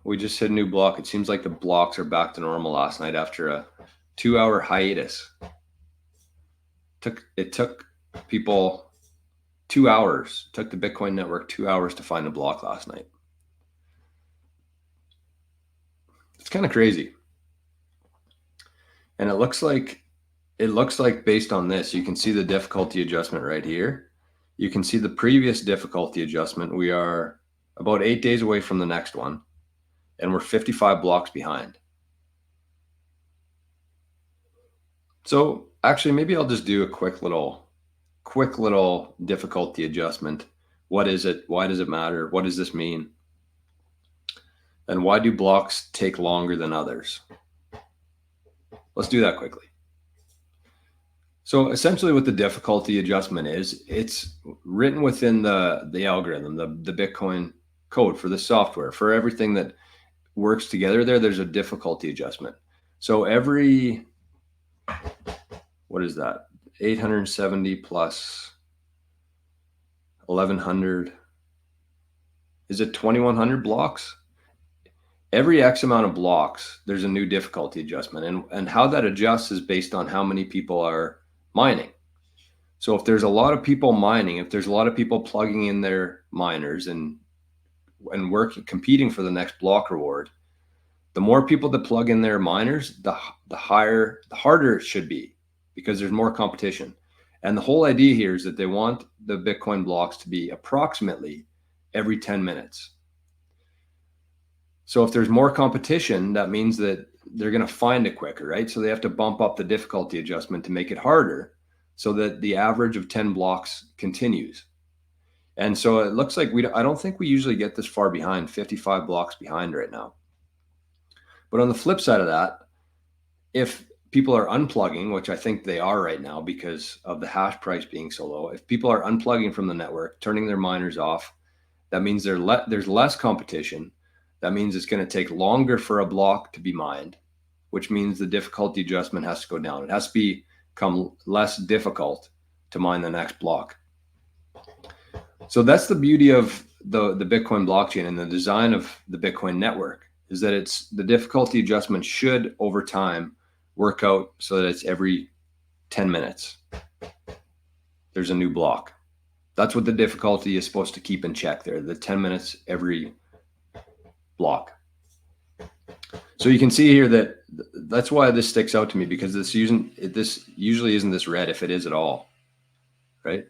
We just hit a new block. It seems like the blocks are back to normal last night after a 2-hour hiatus. It took people 2 hours. It took the Bitcoin network 2 hours to find a block last night. It's kind of crazy. And it looks like based on this, you can see the difficulty adjustment right here. You can see the previous difficulty adjustment. We are about 8 days away from the next one, and we're 55 blocks behind. So actually, maybe I'll just do a quick little difficulty adjustment. What is it? Why does it matter? What does this mean? And why do blocks take longer than others? Let's do that quickly. So essentially what the difficulty adjustment is, it's written within the algorithm, the Bitcoin code for the software. For everything that works together there's a difficulty adjustment. So every, what is that? 870 plus 1100. Is it 2100 blocks? Every X amount of blocks, there's a new difficulty adjustment. And how that adjusts is based on how many people are mining. So if there's a lot of people mining, if there's a lot of people plugging in their miners and competing for the next block reward, the more people that plug in their miners, the harder it should be, because there's more competition. And the whole idea here is that they want the Bitcoin blocks to be approximately every 10 minutes. So if there's more competition, that means that they're going to find it quicker, right? So they have to bump up the difficulty adjustment to make it harder so that the average of 10 blocks continues. And so it looks like I don't think we usually get this far behind, 55 blocks behind right now. But on the flip side of that, if people are unplugging, which I think they are right now because of the hash price being so low, if people are unplugging from the network, turning their miners off, that means there's less competition. That means it's going to take longer for a block to be mined, which means the difficulty adjustment has to go down. It has to become less difficult to mine the next block. So that's the beauty of the Bitcoin blockchain and the design of the Bitcoin network, is that the difficulty adjustment should over time work out so that it's every 10 minutes. There's a new block. That's what the difficulty is supposed to keep in check there, the 10 minutes every block. So you can see here that's why this sticks out to me, because this usually isn't this red, if it is at all, right?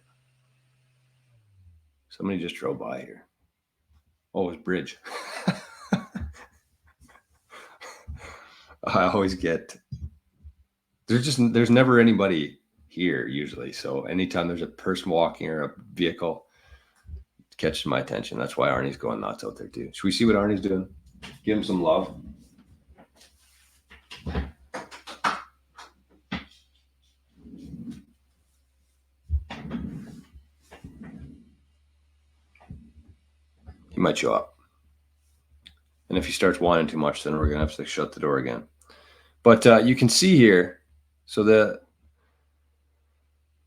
Somebody just drove by here. Oh, it's Bridge. I always get, there's never anybody here usually. So anytime there's a person walking or a vehicle, it catches my attention. That's why Arnie's going nuts out there too. Should we see what Arnie's doing? Give him some love. He might show up. And if he starts whining too much, then we're going to have to shut the door again. But you can see here, so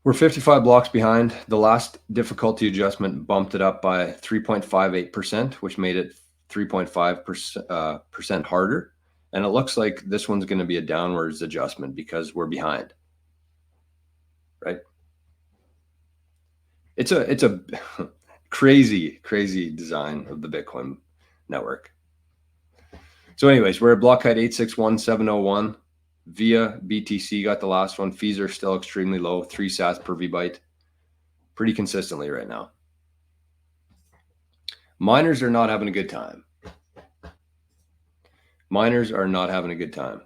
we're 55 blocks behind. The last difficulty adjustment bumped it up by 3.58%, which made it 3.5% harder. And it looks like this one's going to be a downwards adjustment because we're behind, right? It's a crazy design of the Bitcoin network. So anyways, we're at block height 861,701. Via BTC got the last one. Fees are still extremely low, 3 sats per VByte, pretty consistently right now. Miners are not having a good time. Miners are not having a good time.